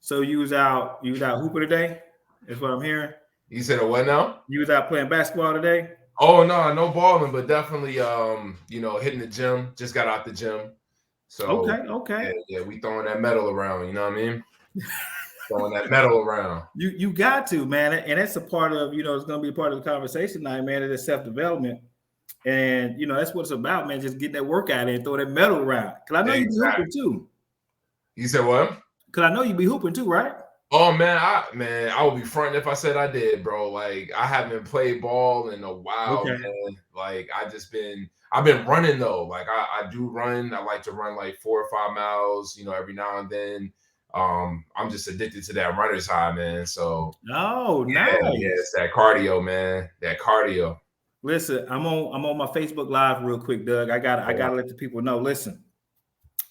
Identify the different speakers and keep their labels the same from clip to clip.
Speaker 1: So you was out hooping today? That's what I'm hearing.
Speaker 2: You said a what now?
Speaker 1: You was out playing basketball today?
Speaker 2: Oh no, no balling, but definitely hitting the gym. Just got out the gym. So
Speaker 1: Okay, okay.
Speaker 2: yeah, we throwing that metal around, you know what I mean? Throwing that metal around.
Speaker 1: You got to, man, and that's a part of it's going to be a part of the conversation tonight, man. It is self development, and that's what it's about, man. Just getting that workout in, throw that metal around. Cause I know you be
Speaker 2: Exactly.
Speaker 1: hooping too.
Speaker 2: You said what?
Speaker 1: Cause I know you be hooping too, right?
Speaker 2: Oh I would be fronting if I said I did, bro. Like I haven't played ball in a while,
Speaker 1: Okay.
Speaker 2: man. Like I've been running though. Like I do run. I like to run like 4 or 5 miles, every now and then. I'm just addicted to that runner's high, man. So
Speaker 1: Oh,
Speaker 2: yeah,
Speaker 1: nice.
Speaker 2: it's that cardio, man. That cardio.
Speaker 1: Listen, I'm on my Facebook Live real quick, Doug. I gotta let the people know. Listen,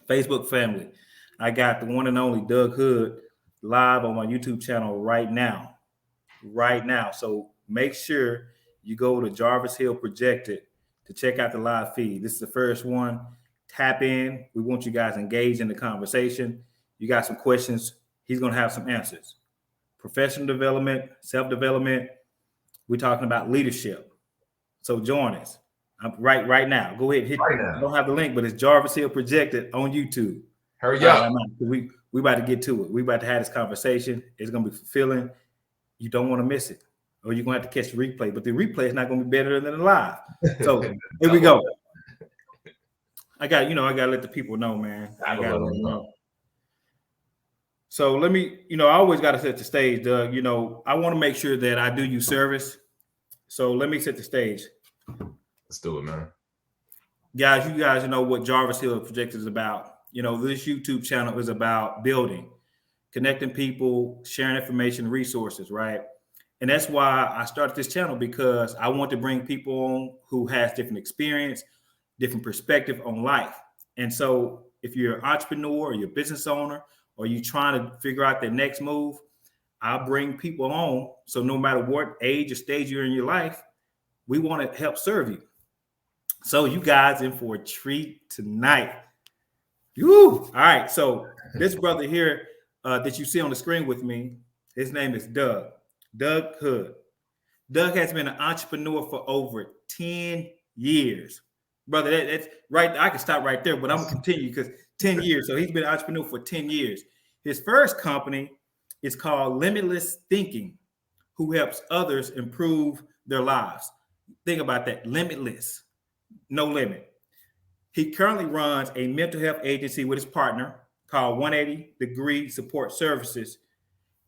Speaker 1: Facebook family, I got the one and only Doug Hood live on my YouTube channel right now. Right now. So make sure you go to Jarvis Hill Projected to check out the live feed. This is the first one. Tap in. We want you guys engaged in the conversation. You got some questions. He's going to have some answers. Professional development, self-development. We're talking about leadership. So join us. Right now. Go ahead and hit.
Speaker 2: Right
Speaker 1: I
Speaker 2: now.
Speaker 1: don't have the link, but it's Jarvis Hill Projected on YouTube.
Speaker 2: Hurry
Speaker 1: Right
Speaker 2: up.
Speaker 1: now. We about to get to it. We about to have this conversation. It's going to be fulfilling. You don't want to miss it, or you're gonna have to catch the replay. But the replay is not gonna be better than the live. So here we go. I gotta let the people know, man. I gotta let them know. So let me, I always gotta set the stage, Doug. I want to make sure that I do you service. So let me set the stage.
Speaker 2: Let's do it, man.
Speaker 1: Guys, you guys know what Jarvis Hill Project is about. This YouTube channel is about building, connecting people, sharing information, resources, right? And that's why I started this channel, because I want to bring people on who has different experience, different perspective on life. And so if you're an entrepreneur or you're a business owner, or you're trying to figure out the next move, I'll bring people on. So no matter what age or stage you're in your life, we want to help serve you. So you guys in for a treat tonight. Woo! All right. So this brother here that you see on the screen with me, his name is Doug. Doug Hood. Doug has been an entrepreneur for over 10 years. Brother, that's right. I can stop right there, but I'm going to continue because 10 years. So he's been an entrepreneur for 10 years. His first company is called Limitless Thinking, who helps others improve their lives. Think about that. Limitless, no limit. He currently runs a mental health agency with his partner called 180-Degree Support Services.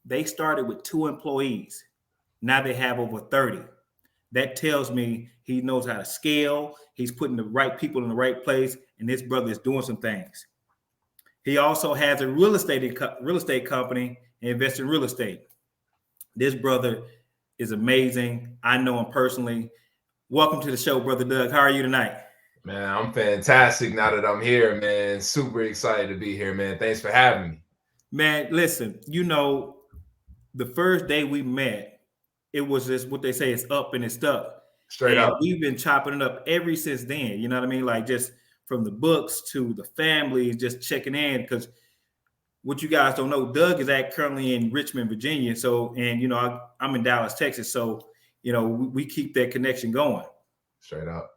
Speaker 1: They started with 2 employees. Now they have over 30. That tells me he knows how to scale. He's putting the right people in the right place, and this brother is doing some things. He also has a real estate company and invests in real estate. This brother is amazing. I know him personally. Welcome to the show, Brother Doug. How are you tonight?
Speaker 2: Man, I'm fantastic now that I'm here, man. Super excited to be here, man. Thanks for having me.
Speaker 1: Man, listen, the first day we met, it was just what they say, it's up and it's stuck.
Speaker 2: Straight
Speaker 1: And
Speaker 2: up.
Speaker 1: we've been chopping it up ever since then. You know what I mean? Like, just from the books to the family, just checking in. Because what you guys don't know, Doug is currently in Richmond, Virginia. So, and I'm in Dallas, Texas. So, we keep that connection going.
Speaker 2: Straight up.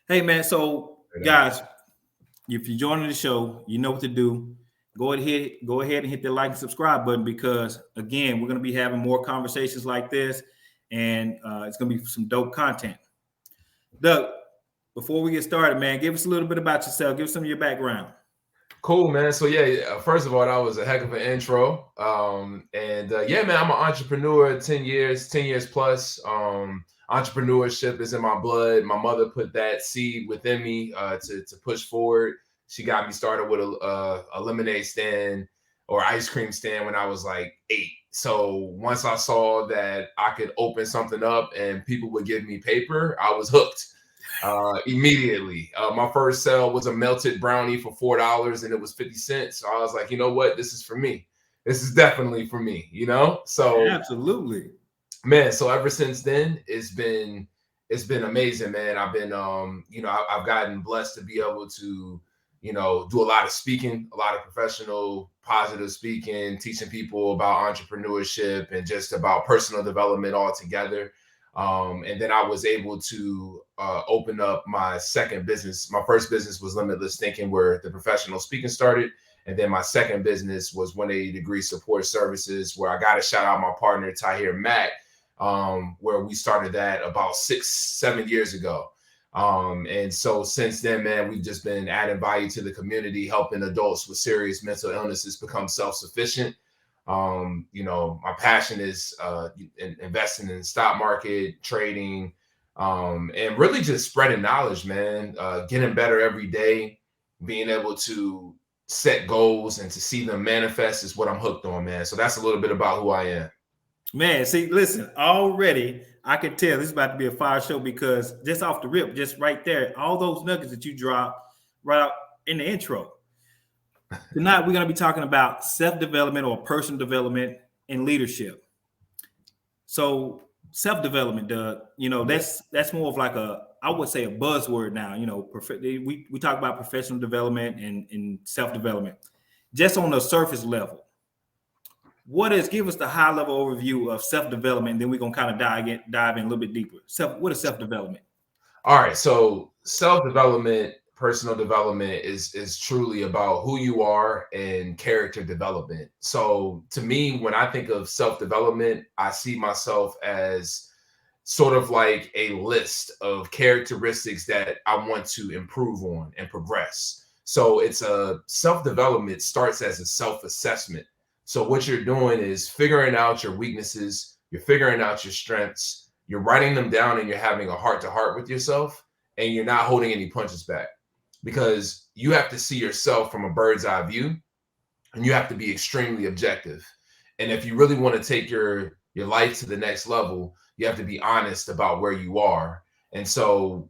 Speaker 1: Hey, man. So, guys, if you're joining the show, you know what to do. Go ahead and hit the like and subscribe button, because again, we're going to be having more conversations like this, and it's going to be some dope content. Doug, before we get started, man, give us a little bit about yourself. Give us some of your background.
Speaker 2: Cool, man. So yeah, first of all, that was a heck of an intro. Yeah, man, I'm an entrepreneur. 10 years plus. Entrepreneurship is in my blood. My mother put that seed within me to push forward. She got me started with a lemonade stand or ice cream stand when I was like 8. So once I saw that I could open something up and people would give me paper, I was hooked immediately. My first sale was a melted brownie for $4 and it was 50 cents. So I was like, you know what? This is for me. This is definitely for me, So
Speaker 1: absolutely,
Speaker 2: man. So ever since then, it's been amazing, man. I've been, I've gotten blessed to be able to do a lot of speaking, a lot of professional, positive speaking, teaching people about entrepreneurship and just about personal development altogether. And then I was able to open up my second business. My first business was Limitless Thinking, where the professional speaking started. And then my second business was 180 Degree Support Services, where I got to shout out my partner, Tahir Mack, where we started that about 6-7 years ago. And so since then, man, we've just been adding value to the community, helping adults with serious mental illnesses become self-sufficient. My passion is investing in the stock market, trading, and really just spreading knowledge, man, getting better every day, being able to set goals and to see them manifest is what I'm hooked on, man. So that's a little bit about who I am.
Speaker 1: Man, see, listen, already I can tell this is about to be a fire show because just off the rip, just right there, all those nuggets that you dropped right out in the intro. Tonight, we're going to be talking about self-development or personal development and leadership. So self-development, Doug, that's more of like I would say a buzzword now. We talk about professional development and self-development. Just on the surface level, give us the high level overview of self-development, and then we're gonna kind of dive in a little bit deeper. What is self-development?
Speaker 2: All right, so self-development, personal development is truly about who you are and character development. So to me, when I think of self-development, I see myself as sort of like a list of characteristics that I want to improve on and progress. So it's a self-development starts as a self-assessment. So what you're doing is figuring out your weaknesses, you're figuring out your strengths, you're writing them down, and you're having a heart-to-heart with yourself, and you're not holding any punches back, because you have to see yourself from a bird's eye view, and you have to be extremely objective. And if you really want to take your life to the next level, you have to be honest about where you are. And so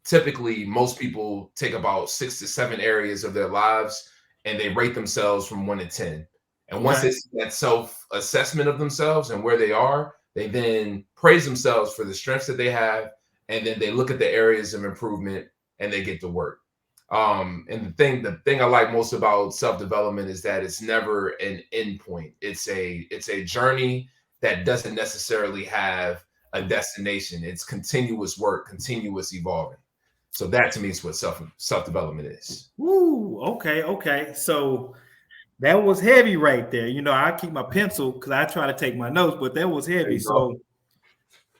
Speaker 2: typically most people take about 6 to 7 areas of their lives and they rate themselves from 1 to 10. And once they see that self-assessment of themselves and where they are, they then praise themselves for the strengths that they have. And then they look at the areas of improvement and they get to work. And the thing I like most about self-development is that it's never an end point. It's a journey that doesn't necessarily have a destination. It's continuous work, continuous evolving. So that to me is what self-development is.
Speaker 1: Woo, okay. So that was heavy right there. I keep my pencil because I try to take my notes, but that was heavy. So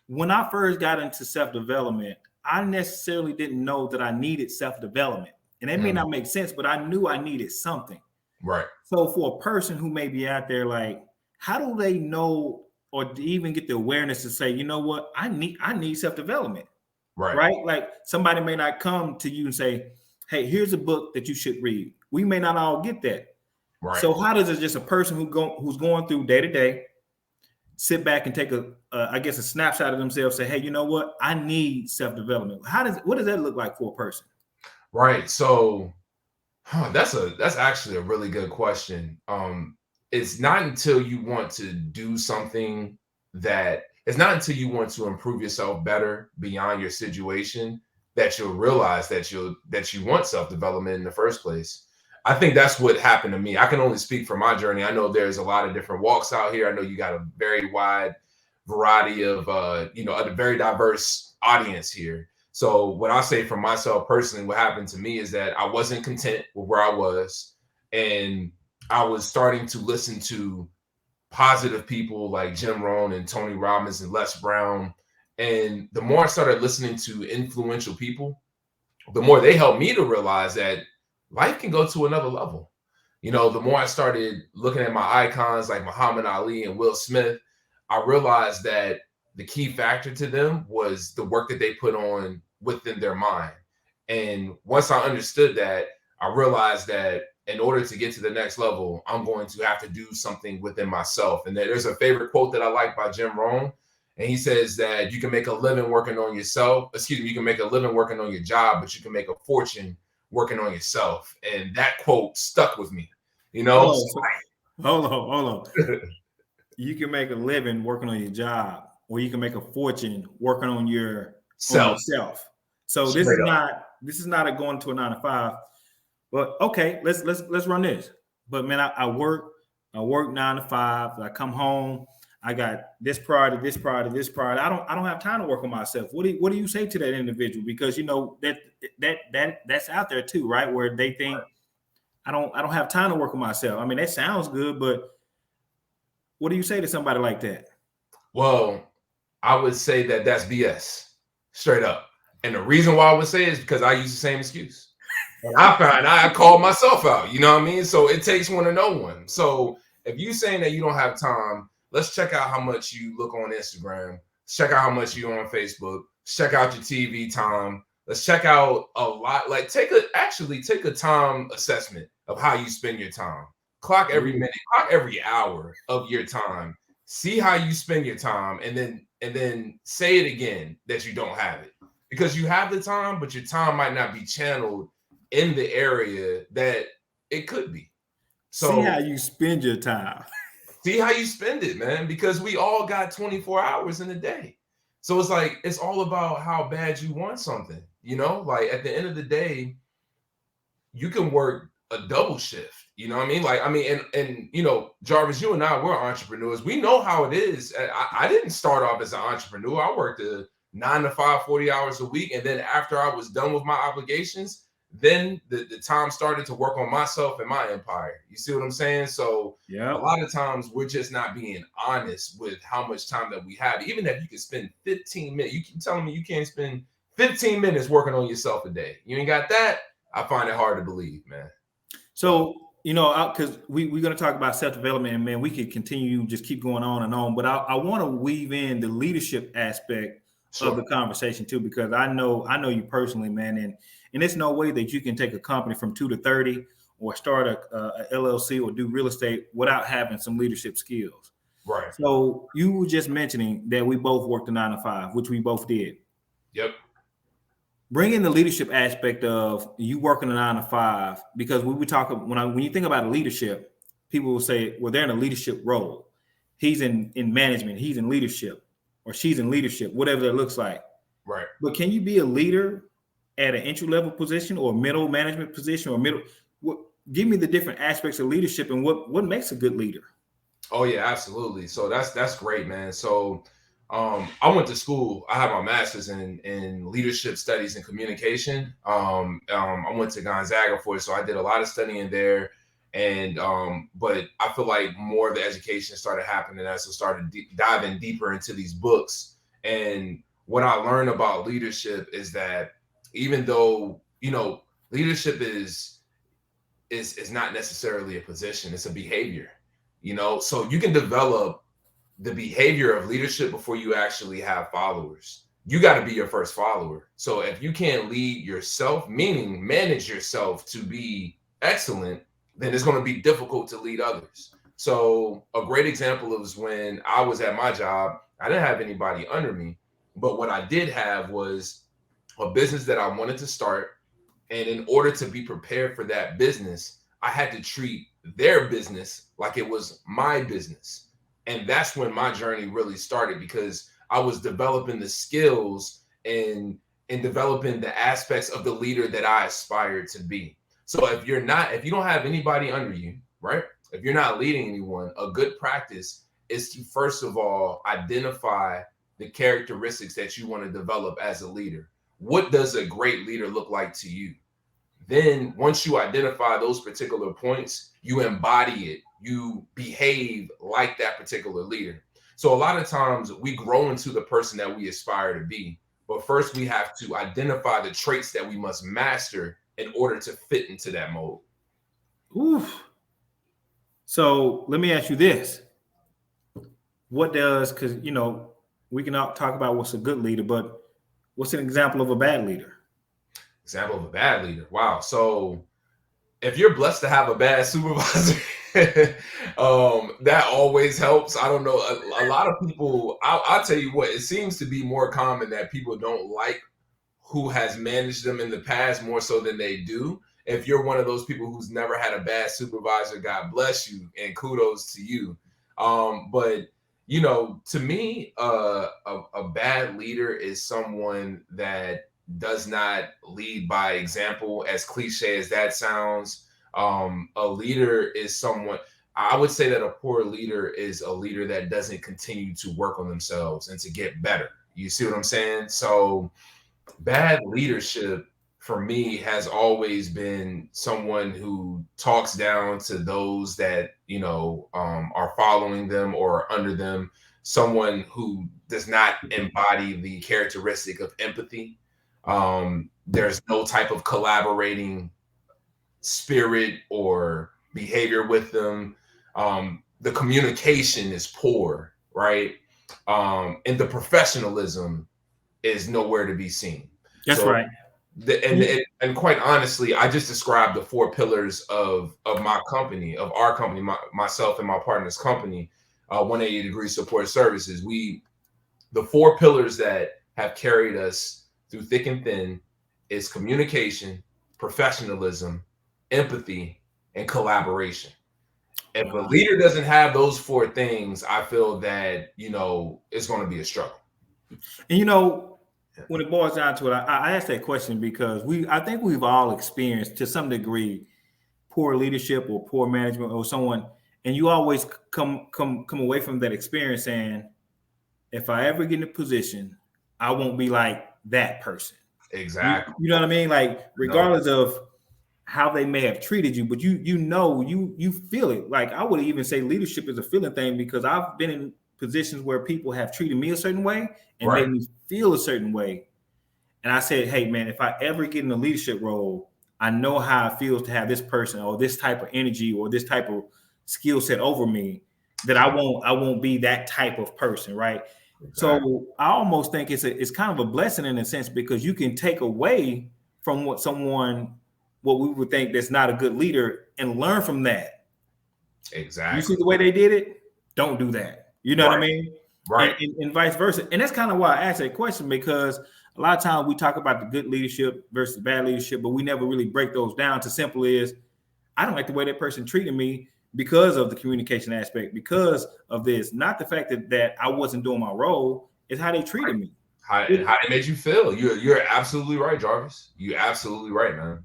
Speaker 1: when I first got into self-development, I necessarily didn't know that I needed self-development. And that may not make sense, but I knew I needed something.
Speaker 2: Right.
Speaker 1: So for a person who may be out there, like, how do they know or even get the awareness to say, you know what, I need self-development. Right. Like somebody may not come to you and say, hey, here's a book that you should read. We may not all get that. Right. So how does just a person who's going through day to day sit back and take a snapshot of themselves, say, hey, you know what, I need self-development? What does that look like for a person?
Speaker 2: Right. So that's actually a really good question. It's not until you want to do something it's not until you want to improve yourself better beyond your situation that you'll realize that you want self-development in the first place. I think that's what happened to me. I can only speak for my journey. I know there's a lot of different walks out here. I know you got a very wide variety of, a very diverse audience here. So what I say for myself personally, what happened to me is that I wasn't content with where I was, and I was starting to listen to positive people like Jim Rohn and Tony Robbins and Les Brown. And the more I started listening to influential people, the more they helped me to realize that life can go to another level. The more I started looking at my icons like Muhammad Ali and Will Smith, I realized that the key factor to them was the work that they put on within their mind. And once I understood that, I realized that in order to get to the next level, I'm going to have to do something within myself. And there's a favorite quote that I like by Jim Rohn. And he says that you can make a living working on yourself. You can make a living working on your job, but you can make a fortune working on yourself. And that quote stuck with me,
Speaker 1: Hold on. You can make a living working on your job, or you can make a fortune working on yourself. So this is not a going to a 9 to 5. But okay, let's run this. But man, I work 9 to 5. I come home. I got this priority, this priority, this priority. I don't have time to work on myself. What do you say to that individual? Because you know that's out there too, right? Where they think I don't have time to work on myself. I mean, that sounds good, but what do you say to somebody like that?
Speaker 2: Well, I would say that that's BS, straight up. And the reason why I would say it is because I use the same excuse. And I called myself out, you know what I mean? So it takes one to know one. So if you saying that you don't have time, let's check out how much you look on Instagram. Let's check out how much you on Facebook. Let's check out your TV time. Let's check out a lot. Like take a time assessment of how you spend your time. Clock every minute, clock every hour of your time. See how you spend your time, and then say it again that you don't have it. Because you have the time, but your time might not be channeled in the area that it could be. So
Speaker 1: see how you spend your time.
Speaker 2: see how you spend it, man, because we all got 24 hours in a day. So it's like it's all about how bad you want something, you know? Like at the end of the day, you can work a double shift. You know what I mean? Like, I mean, and you know, Jarvis, you and I, we're entrepreneurs. We know how it is. I didn't start off as an entrepreneur. I worked a 9 to 5, 40 hours a week. And then after I was done with my obligations, then the time started to work on myself and my empire. You see what I'm saying? So
Speaker 1: Yeah.
Speaker 2: a lot of times we're just not being honest with how much time that we have. Even if you can spend 15 minutes, you keep telling me you can't spend 15 minutes working on yourself a day. You ain't got that. I find it hard to believe, man.
Speaker 1: So, you know, because we're going to talk about self-development, and man, we could continue, just keep going on and on. But I want to weave in the leadership aspect of the conversation too, because I know you personally, man, and there's no way that you can take a company from 2 to 30 or start a LLC or do real estate without having some leadership skills.
Speaker 2: Right.
Speaker 1: So you were just mentioning that we both worked a 9 to 5, which we both did.
Speaker 2: Yep.
Speaker 1: Bring in the leadership aspect of you working a 9 to 5, because we talk when you think about leadership, people will say, well, they're in a leadership role. He's in management, he's in leadership, or she's in leadership, whatever that looks like.
Speaker 2: Right.
Speaker 1: But can you be a leader at an entry level position or middle management position or middle? Give me the different aspects of leadership and what makes a good leader.
Speaker 2: Oh yeah, absolutely. So that's great, man. So I went to school. I have my master's in leadership studies and communication. I went to Gonzaga for it, so I did a lot of studying there. And but I feel like more of the education started happening as I started diving deeper into these books. And what I learned about leadership is that even though leadership is not necessarily a position, it's a behavior. So you can develop the behavior of leadership before you actually have followers. You got to be your first follower. So if you can't lead yourself, meaning manage yourself to be excellent, then it's going to be difficult to lead others. So a great example is when I was at my job, I didn't have anybody under me, but what I did have was a business that I wanted to start. And in order to be prepared for that business, I had to treat their business like it was my business. And that's when my journey really started, because I was developing the skills and developing the aspects of the leader that I aspired to be. So if you don't have anybody under you, right? If you're not leading anyone, a good practice is to first of all identify the characteristics that you want to develop as a leader. What does a great leader look like to you? Then once you identify those particular points, you embody it, you behave like that particular leader. So a lot of times we grow into the person that we aspire to be, but first we have to identify the traits that we must master in order to fit into that mold.
Speaker 1: Oof. So let me ask you this. Because we can talk about what's a good leader, but what's an example of a bad leader?
Speaker 2: Example of a bad leader. Wow. So if you're blessed to have a bad supervisor, that always helps. I don't know. A lot of people, I'll tell you what, it seems to be more common that people don't like who has managed them in the past more so than they do. If you're one of those people who's never had a bad supervisor, God bless you and kudos to you. But to me, a bad leader is someone that does not lead by example, as cliche as that sounds. A leader is someone, I would say that a poor leader is a leader that doesn't continue to work on themselves and to get better. You see what I'm saying? So bad leadership for me has always been someone who talks down to those that are following them or under them, someone who does not embody the characteristic of empathy. There's no type of collaborating spirit or behavior with them. The communication is poor, right? And the professionalism is nowhere to be seen.
Speaker 1: That's
Speaker 2: So
Speaker 1: right.
Speaker 2: and quite honestly, I just described the four pillars of my company, of our company, myself and my partner's company, 180 Degree Support Services. The four pillars that have carried us through thick and thin is communication, professionalism, empathy, and collaboration. If a leader doesn't have those four things, I feel that it's going to be a struggle.
Speaker 1: And when it boils down to it, I asked that question because I think we've all experienced to some degree poor leadership or poor management or someone, and you always come away from that experience saying, if I ever get in a position, I won't be like that person.
Speaker 2: Exactly.
Speaker 1: You know what I mean? Like regardless of how they may have treated you, but you feel it. Like I would even say leadership is a feeling thing because I've been in positions where people have treated me a certain way and made me feel a certain way. And I said, hey man, if I ever get in a leadership role, I know how it feels to have this person or this type of energy or this type of skill set over me, that I won't be that type of person, right? Exactly. So I almost think it's kind of a blessing in a sense because you can take away from what we would think that's not a good leader and learn from that.
Speaker 2: Exactly.
Speaker 1: You see the way they did it? Don't do that. You know what I mean?
Speaker 2: Right.
Speaker 1: And vice versa. And that's kind of why I asked that question, because a lot of times we talk about the good leadership versus bad leadership, but we never really break those down to simply is, I don't like the way that person treated me because of the communication aspect, because of this, not the fact that I wasn't doing my role, it's how they treated me.
Speaker 2: How it made you feel. You're absolutely right, Jarvis. You're absolutely right, man.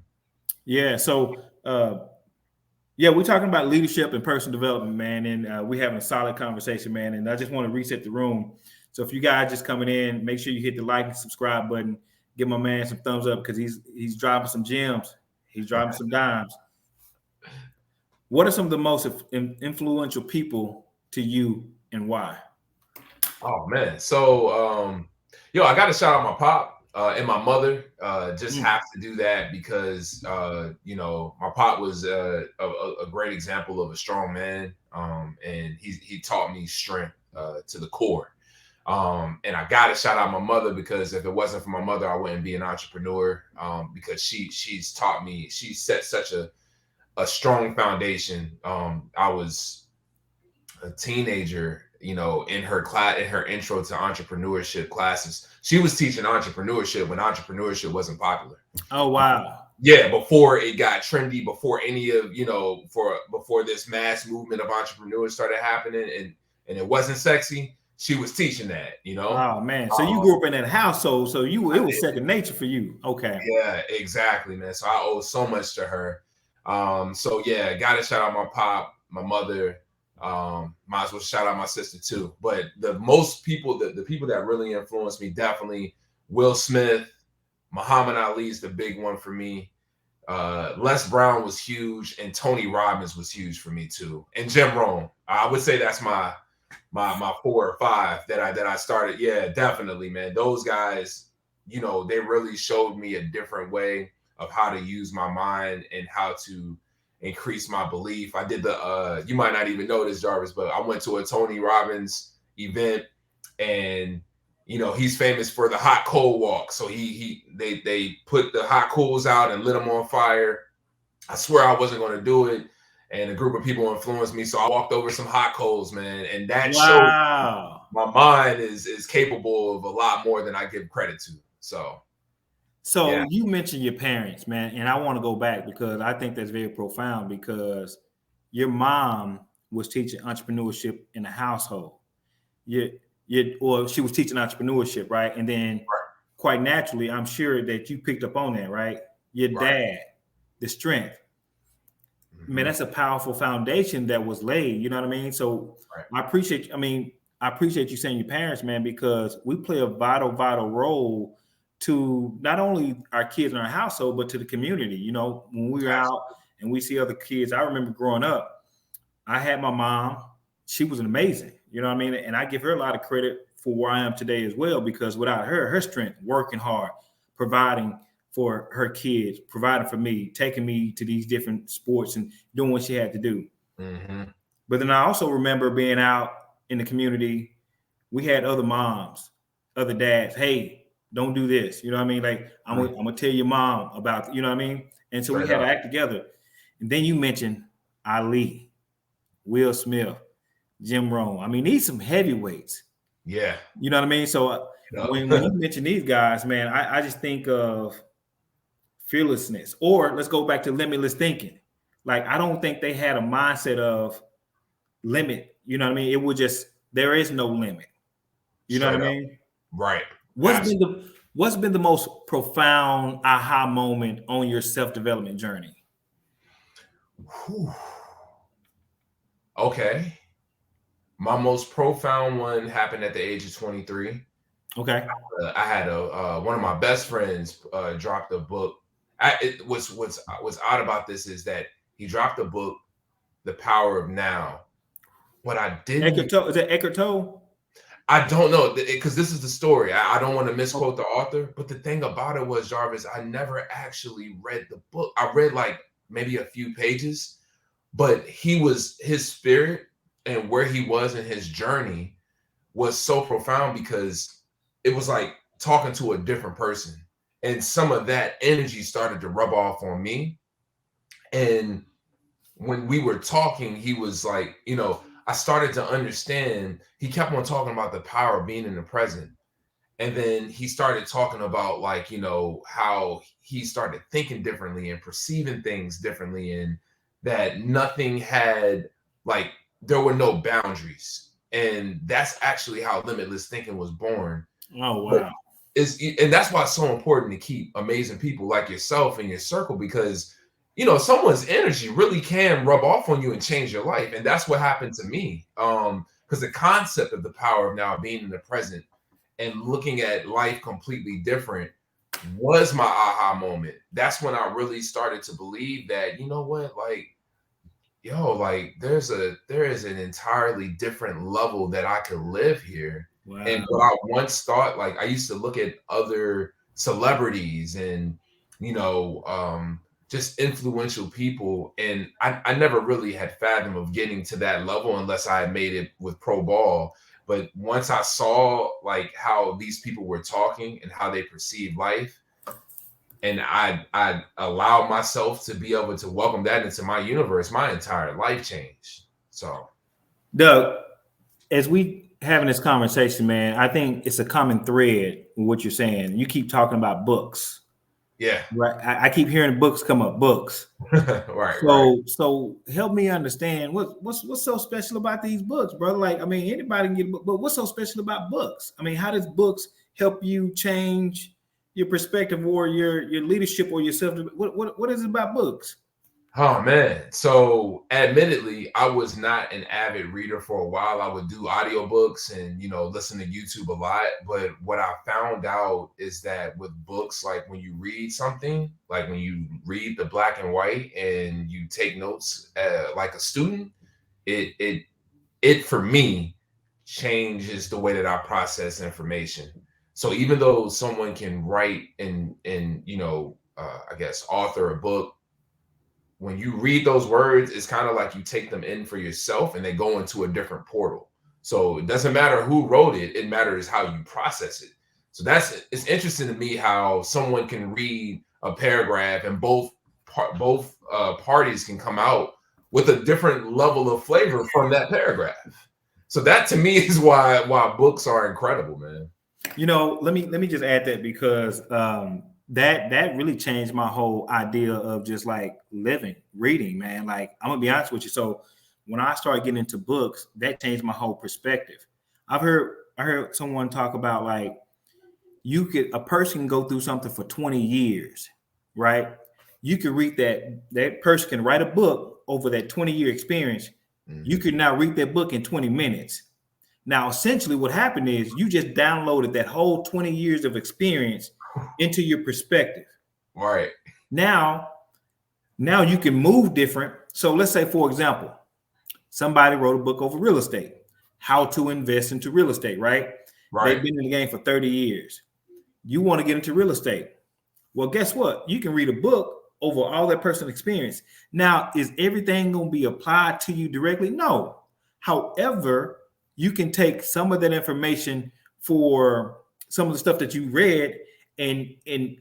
Speaker 1: Yeah. So, we're talking about leadership and personal development, man, and we're having a solid conversation, man. And I just want to reset the room. So if you guys just coming in, make sure you hit the like and subscribe button. Give my man some thumbs up because he's dropping some gems. He's dropping some dimes. What are some of the most influential people to you and why?
Speaker 2: Oh man, so I got to shout out my pop and my mother. Just have to do that because my pop was a great example of a strong man, and he taught me strength to the core. And I got to shout out my mother because if it wasn't for my mother, I wouldn't be an entrepreneur. Because she's taught me, she set such a strong foundation. I was a teenager, in her class, in her intro to entrepreneurship classes, she was teaching entrepreneurship when entrepreneurship wasn't popular.
Speaker 1: Oh wow!
Speaker 2: Yeah, before it got trendy, before any of before this mass movement of entrepreneurs started happening, and it wasn't sexy. She was teaching that,
Speaker 1: Oh man! So you grew up in that household, so it was second nature for you. Okay.
Speaker 2: Yeah, exactly, man. So I owe so much to her. So yeah, gotta shout out my pop, my mother. Might as well shout out my sister too. But the people that really influenced me, definitely Will Smith, Muhammad Ali is the big one for me. Les Brown was huge, and Tony Robbins was huge for me too. And Jim Rohn. I would say that's my 4 or 5 that I started. Yeah, definitely, man. Those guys, they really showed me a different way of how to use my mind and how to increase my belief. I did you might not even know this, Jarvis, but I went to a Tony Robbins event, and he's famous for the hot coal walk. So they put the hot coals out and lit them on fire. I swear I wasn't going to do it, and a group of people influenced me. So I walked over some hot coals, man, and that showed my mind is capable of a lot more than I give credit to. So yeah.
Speaker 1: You mentioned your parents, man, and I want to go back because I think that's very profound because your mom was teaching entrepreneurship in the household. Or she was teaching entrepreneurship, right? And then quite naturally, I'm sure that you picked up on that, right? Your
Speaker 2: Right.
Speaker 1: dad, the strength. Man,
Speaker 2: Mm-hmm.
Speaker 1: that's a powerful foundation that was laid. You know what I mean? So
Speaker 2: Right.
Speaker 1: I appreciate you saying your parents, man, because we play a vital role to not only our kids in our household, but to the community. You know, when we were out and we see other kids, I remember growing up, I had my mom. She was amazing. You know what I mean? And I give her a lot of credit for where I am today as well, because without her strength, working hard, providing for her kids, providing for me, taking me to these different sports and doing what she had to do.
Speaker 2: Mm-hmm.
Speaker 1: But then I also remember being out in the community. We had other moms, other dads. Hey, don't do this. You know what I mean? Like I'm gonna tell your mom about. You know what I mean? And so we
Speaker 2: Straight
Speaker 1: had to
Speaker 2: up.
Speaker 1: act together. And then you mentioned Ali, Will Smith, Jim Rome. I mean, these some heavyweights.
Speaker 2: Yeah.
Speaker 1: You know what I mean? So when you mention these guys, man, I just think of fearlessness. Or let's go back to limitless thinking. Like I don't think they had a mindset of limit. You know what I mean? It was just there is no limit. You know what I
Speaker 2: Straight up.
Speaker 1: mean?
Speaker 2: Right.
Speaker 1: What's been the most profound aha moment on your self-development journey?
Speaker 2: Whew. Okay. My most profound one happened at the age of 23.
Speaker 1: Okay.
Speaker 2: I had a one of my best friends dropped a book. What's odd about this is that he dropped a book, The Power of Now. What I didn't,
Speaker 1: Eckhart Tolle, is that Eckhart Tolle?
Speaker 2: I don't know, because this is the story. I don't want to misquote
Speaker 1: Okay.
Speaker 2: the author, but the thing about it was, Jarvis, I never actually read the book. I read like maybe a few pages, but his spirit and where he was in his journey was so profound because it was like talking to a different person. And some of that energy started to rub off on me. And when we were talking, he was like, I started to understand. He kept on talking about the power of being in the present. And then he started talking about like, how he started thinking differently and perceiving things differently, and that nothing had, like, there were no boundaries. And that's actually how limitless thinking was born.
Speaker 1: Oh
Speaker 2: But
Speaker 1: wow.
Speaker 2: and that's why it's so important to keep amazing people like yourself in your circle, because someone's energy really can rub off on you and change your life. And that's what happened to me. Because the concept of the power of now being in the present and looking at life completely different was my aha moment. That's when I really started to believe that, you know what, like, like there is an entirely different level that I could live here. And
Speaker 1: Wow.
Speaker 2: what I once thought, like, I used to look at other celebrities and, just influential people. And I never really had fathomed of getting to that level unless I had made it with pro ball. But once I saw like how these people were talking and how they perceive life, and I allowed myself to be able to welcome that into my universe, my entire life changed. So,
Speaker 1: Doug, as we having this conversation, man, I think it's a common thread with what you're saying. You keep talking about books,
Speaker 2: yeah.
Speaker 1: right? I keep hearing books come up, books.
Speaker 2: Right.
Speaker 1: So help me understand what's so special about these books, brother. Like, I mean, anybody can get a book, but what's so special about books? I mean, how does books help you change your perspective or your leadership or yourself? What is it about books?
Speaker 2: Oh man. So admittedly, I was not an avid reader for a while. I would do audiobooks and listen to YouTube a lot. But what I found out is that with books, like when you read something, like when you read the black and white and you take notes like a student, it for me changes the way that I process information. So even though someone can write and I guess author a book, when you read those words, it's kind of like you take them in for yourself and they go into a different portal. So it doesn't matter who wrote it, it matters how you process it. So it's interesting to me how someone can read a paragraph and both parties can come out with a different level of flavor from that paragraph. So that to me is why books are incredible, man.
Speaker 1: Let me just add that because that really changed my whole idea of just like living, reading, man. Like I'm gonna be honest with you. So when I started getting into books, that changed my whole perspective. I heard someone talk about like a person can go through something for 20 years, right? You can read that person can write a book over that 20-year experience. You can now read that book in 20 minutes. Now, essentially what happened is you just downloaded that whole 20 years of experience into your perspective.
Speaker 2: Right.
Speaker 1: Now you can move different. So let's say, for example, somebody wrote a book over real estate, how to invest into real estate, right? They've been in the game for 30 years. You want to get into real estate. Well, guess what? You can read a book over all that person's experience. Now, is everything going to be applied to you directly? No. However, you can take some of that information for some of the stuff that you read and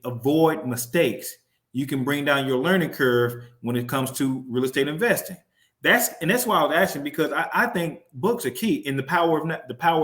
Speaker 1: avoid mistakes. You can bring down your learning curve when it comes to real estate investing. That's why I was asking, because I think books are key. In the power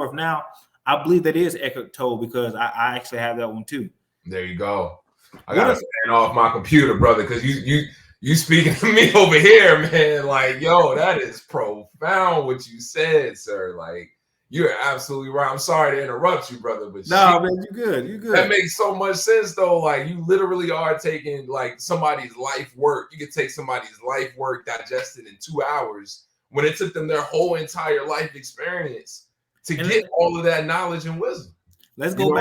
Speaker 1: of now, I believe that is Eckhart Tolle, because I actually have that one too.
Speaker 2: There you go. I gotta stand off my computer, brother, because you speaking to me over here, man. Like, yo, that is profound what you said, sir. Like, you're absolutely right. I'm sorry to interrupt you, brother, but
Speaker 1: no, man, you good. You good.
Speaker 2: That makes so much sense, though. Like, you literally are taking like somebody's life work. You could take somebody's life work digested in 2 hours when it took them their whole entire life experience to get all of that knowledge and wisdom.
Speaker 1: Let's go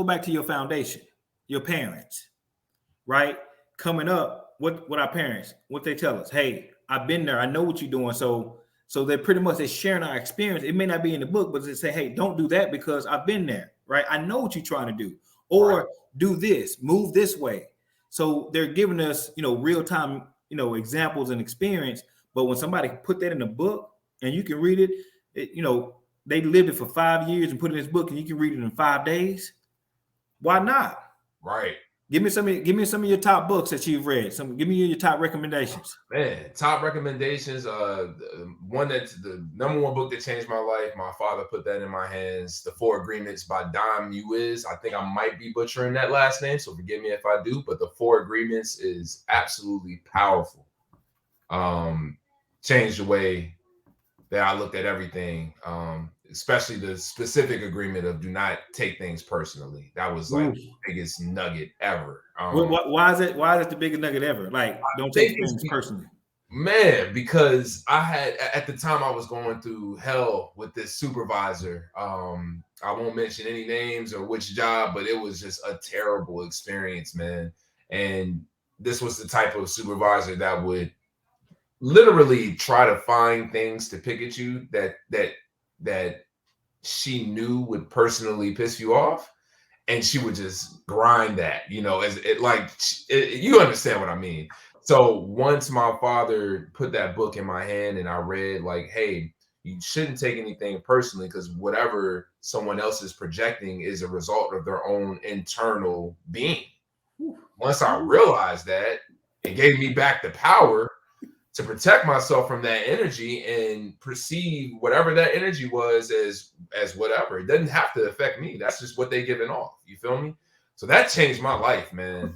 Speaker 1: back to your foundation, your parents, right? Coming up, what our parents, what they tell us, hey, I've been there, I know what you're doing. So they're pretty much sharing our experience. It may not be in the book, but they say, hey, don't do that because I've been there, right? I know what you're trying to do, or do this, move this way. So they're giving us, real time, examples and experience. But when somebody put that in a book and you can read it, they lived it for 5 years and put it in this book and you can read it in 5 days. Why not?
Speaker 2: Right.
Speaker 1: Give me some of your top books that you've read. Give me your top recommendations.
Speaker 2: Man, top recommendations. The number one book that changed my life. My father put that in my hands. The 4 Agreements by Dom Uiz. I think I might be butchering that last name, so forgive me if I do. But the 4 Agreements is absolutely powerful. Changed the way that I looked at everything. Especially the specific agreement of do not take things personally. That was like the biggest nugget ever.
Speaker 1: Why is it the biggest nugget ever? Like, don't take things personally.
Speaker 2: Man, because I had, at the time, I was going through hell with this supervisor. I won't mention any names or which job, but it was just a terrible experience, man. And this was the type of supervisor that would literally try to find things to pick at you that she knew would personally piss you off, and she would just grind that, you understand what I mean. So once my father put that book in my hand and I read, like, hey, you shouldn't take anything personally, because whatever someone else is projecting is a result of their own internal being. Once I realized that, it gave me back the power to protect myself from that energy and perceive whatever that energy was as whatever. It doesn't have to affect me. That's just what they're giving off. You feel me? So that changed my life, man.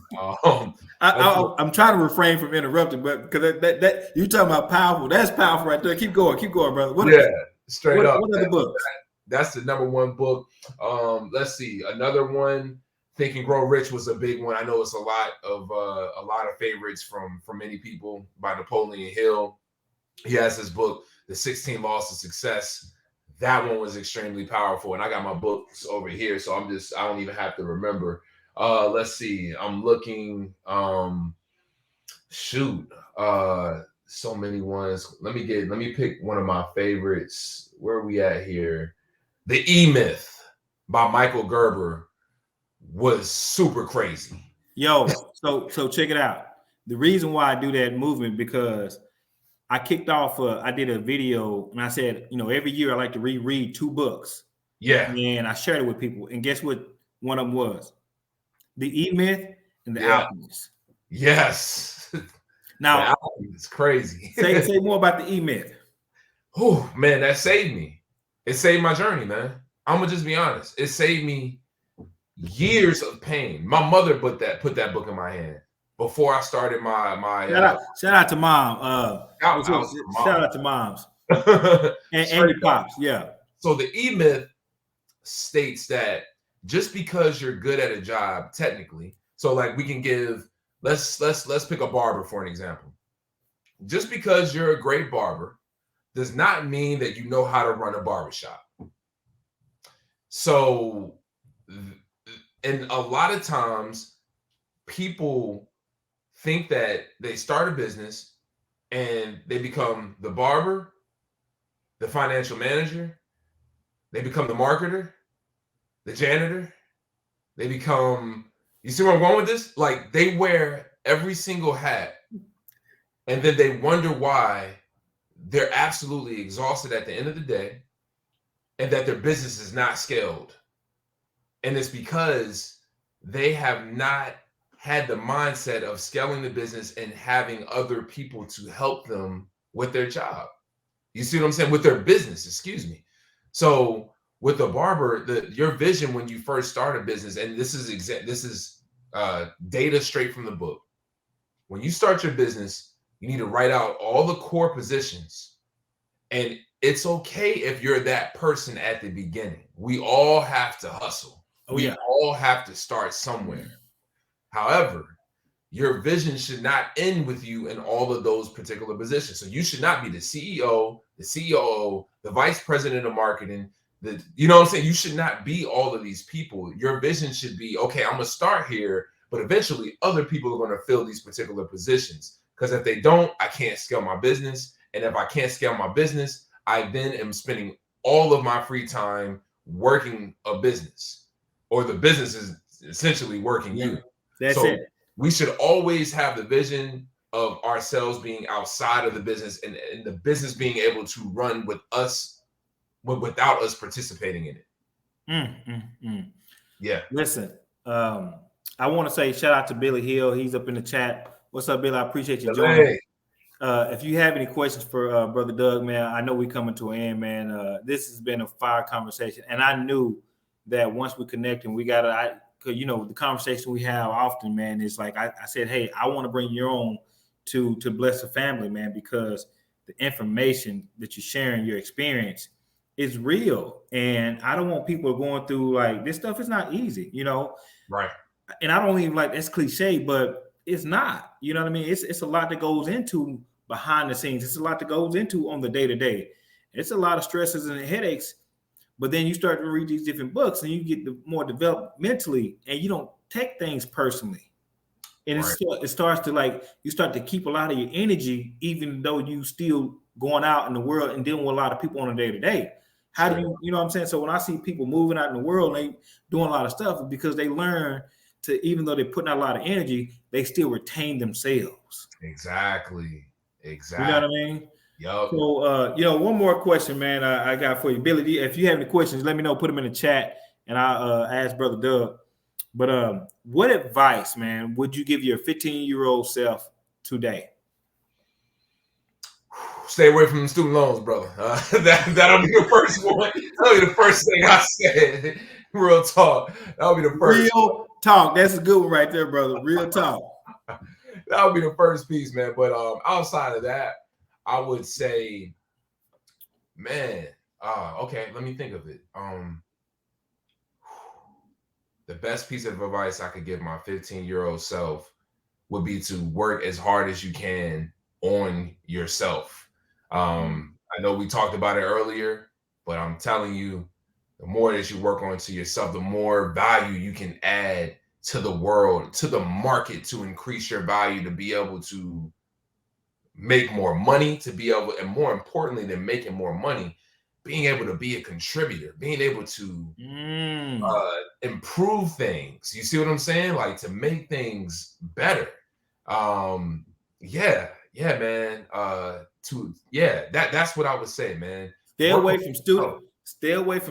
Speaker 1: I'm trying to refrain from interrupting, but because that you talking about powerful, that's powerful right there. Keep going, brother.
Speaker 2: Straight up.
Speaker 1: What are the books?
Speaker 2: That's the number one book. Let's see, another one. Think and Grow Rich was a big one. I know it's a lot of favorites from many people, by Napoleon Hill. He has his book, The 16 Laws of Success. That one was extremely powerful. And I got my books over here, so I don't even have to remember. Let's see. I'm looking. So many ones. Let me pick one of my favorites. Where are we at here? The E-Myth by Michael Gerber was super crazy.
Speaker 1: Yo, so check it out. The reason why I do that movement, because I kicked off I did a video and I said, every year I like to reread 2 books.
Speaker 2: Yeah.
Speaker 1: And I shared it with people. And guess what one of them was? The E-Myth and The Alchemist.
Speaker 2: Yes.
Speaker 1: Now,
Speaker 2: it's crazy.
Speaker 1: say more about the E-Myth.
Speaker 2: Oh, man, that saved me. It saved my journey, man. I'm going to just be honest. It saved me years of pain. My mother put that book in my hand before I started my
Speaker 1: shout out to mom. Shout out to moms and your pops. Yeah.
Speaker 2: So the E-Myth states that just because you're good at a job, technically. So like we can give, let's pick a barber for an example. Just because you're a great barber does not mean that you know how to run a barbershop. So, and a lot of times people think that they start a business and they become the barber, the financial manager, they become the marketer, the janitor, they become, you see where I'm going with this? Like they wear every single hat and then they wonder why they're absolutely exhausted at the end of the day and that their business is not scaled. And it's because they have not had the mindset of scaling the business and having other people to help them with their job. You see what I'm saying? With their business, excuse me. So with the barber, your vision when you first start a business, and this is data straight from the book. When you start your business, you need to write out all the core positions. And it's okay if you're that person at the beginning. We all have to hustle. We all have to start somewhere. However, your vision should not end with you in all of those particular positions. So you should not be the CEO, the COO, the vice president of marketing. You know what I'm saying? You should not be all of these people. Your vision should be, okay, I'm going to start here, but eventually other people are going to fill these particular positions. Because if they don't, I can't scale my business. And if I can't scale my business, I then am spending all of my free time working a business, or the business is essentially working you.
Speaker 1: That's it.
Speaker 2: We should always have the vision of ourselves being outside of the business and the business being able to run with us, without us participating in it. Yeah.
Speaker 1: Listen, I want to say shout out to Billy Hill. He's up in the chat. What's up, Billy? I appreciate you joining. If you have any questions for Brother Doug, man, I know we're coming to an end, man. This has been a fire conversation. And I knew that once we connect and we got to, because, you know, the conversation we have often, man, is like I said, hey, I want to bring your own to bless the family, man, because the information that you're sharing, your experience is real. And I don't want people going through like this stuff is not easy, you know?
Speaker 2: Right.
Speaker 1: And I don't even like that's cliche, but it's not, you know what I mean? It's a lot that goes into behind the scenes. It's a lot that goes into on the day-to-day. It's a lot of stresses and headaches. But then you start to read these different books and you get more developed mentally and you don't take things personally. And it starts to like, you start to keep a lot of your energy, even though you still going out in the world and dealing with a lot of people on a day-to-day. How do you know what I'm saying? So when I see people moving out in the world, and they doing a lot of stuff because they learn to, even though they're putting out a lot of energy, they still retain themselves.
Speaker 2: Exactly.
Speaker 1: You know what I mean?
Speaker 2: Yep.
Speaker 1: So, you know, one more question, man, I got for you. Billy, if you have any questions, let me know. Put them in the chat, and I'll ask Brother Doug. But what advice, man, would you give your 15-year-old self today?
Speaker 2: Stay away from student loans, brother. That'll be the first one. That'll be the first thing I said. Real talk. That'll be the first.
Speaker 1: Real talk. That's a good one right there, brother. Real talk.
Speaker 2: That'll be the first piece, man. But outside of that, I would say, man, okay, let me think of it. The best piece of advice I could give my 15-year-old self would be to work as hard as you can on yourself. I know we talked about it earlier, but I'm telling you, the more that you work onto yourself, the more value you can add to the world, to the market, to increase your value, to be able to make more money, to be able, and more importantly than making more money, being able to be a contributor, being able to improve things. You see what I'm saying? Like to make things better. Yeah, man. That's what I would say, man.
Speaker 1: Stay away from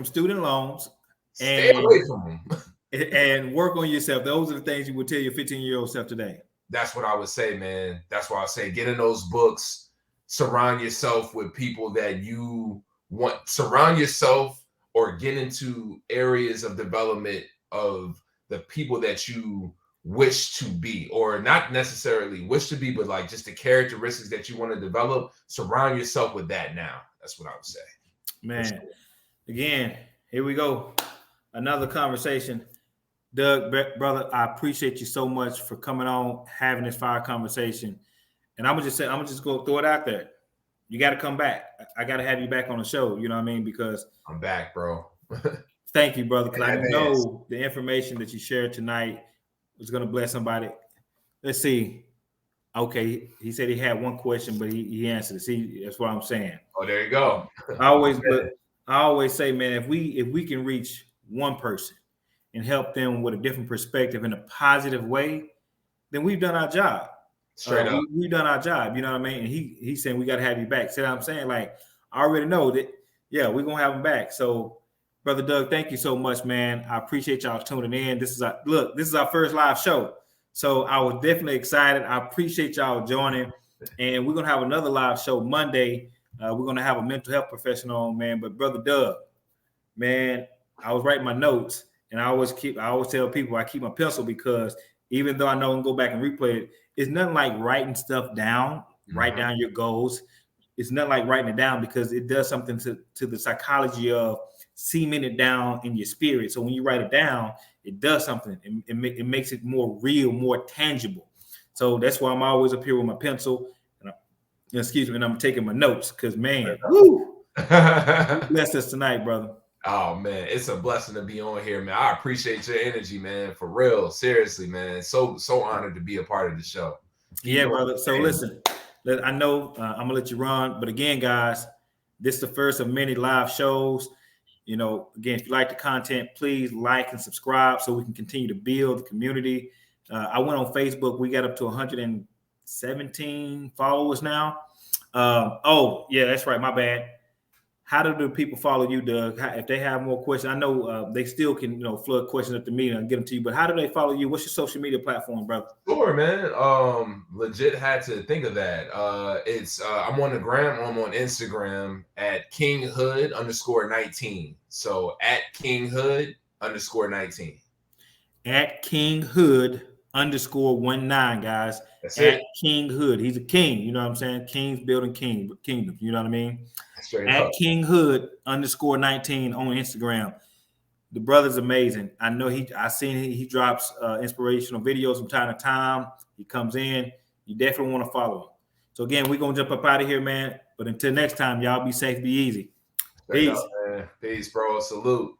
Speaker 1: student loans.
Speaker 2: Stay away from them.
Speaker 1: And work on yourself. Those are the things you would tell your 15-year-old self today.
Speaker 2: That's what I would say, man. That's why I say get in those books, surround yourself with people that you want, surround yourself or get into areas of development of the people that you wish to be, or not necessarily wish to be, but like just the characteristics that you want to develop. Surround yourself with that now. That's what I would say.
Speaker 1: Man, again, here we go. another conversation. Doug, brother, I appreciate you so much for coming on, having this fire conversation. And I'm gonna just go throw it out there. You got to come back. I got to have you back on the show. You know what I mean? Because
Speaker 2: I'm back, bro.
Speaker 1: thank you, brother. Because I
Speaker 2: Advance.
Speaker 1: know the information that you shared tonight was gonna bless somebody. Let's see. Okay, he said he had one question, but he answered it. See, that's what I'm saying.
Speaker 2: Oh, there you go.
Speaker 1: I always say, man, if we can reach one person and help them with a different perspective in a positive way, then we've done our job.
Speaker 2: Straight up.
Speaker 1: We've done our job. You know what I mean? And he's saying we got to have you back. See what I'm saying? Like, I already know that. Yeah, we're gonna have him back. So, brother Doug, thank you so much, man. I appreciate y'all tuning in. This is our first live show. So I was definitely excited. I appreciate y'all joining. And we're gonna have another live show Monday. We're gonna have a mental health professional on, man. But brother Doug, man, I was writing my notes, and I always tell people I keep my pencil because even though I know I can go back and replay it, it's nothing like writing stuff down, write down your goals. It's nothing like writing it down because it does something to the psychology of cementing it down in your spirit. So when you write it down, it does something. It makes it more real, more tangible. So that's why I'm always up here with my pencil. And I'm taking my notes because, man, woo, bless us tonight, brother.
Speaker 2: Oh man, it's a blessing to be on here, man. I appreciate your energy, man. For real, seriously, man. So honored to be a part of the show.
Speaker 1: Yeah, brother. So listen, I know I'm gonna let you run, but again, guys, this is the first of many live shows. You know, again, if you like the content, please like and subscribe so we can continue to build the community. I went on Facebook. We got up to 117 followers now. Oh, yeah, that's right. My bad. How do the people follow you, Doug? If they have more questions, I know they still can, flood questions up to me and get them to you. But how do they follow you? What's your social media platform, brother?
Speaker 2: Sure, man. Legit had to think of that. It's I'm on the gram. I'm on Instagram at KingHood_19. So at KingHood_19.
Speaker 1: At KingHood_19, guys.
Speaker 2: That's
Speaker 1: at
Speaker 2: it.
Speaker 1: King Hood. He's a king. You know what I'm saying? Kings building kingdoms. You know what I mean?
Speaker 2: Straight
Speaker 1: at
Speaker 2: up.
Speaker 1: KingHood_19 on Instagram. The brother's amazing. I know I seen he drops inspirational videos from time to time. He comes in. You definitely want to follow him. So again, we're gonna jump up out of here, man. But until next time, y'all be safe, be easy.
Speaker 2: Peace. Up, man. Peace, bro. Salute.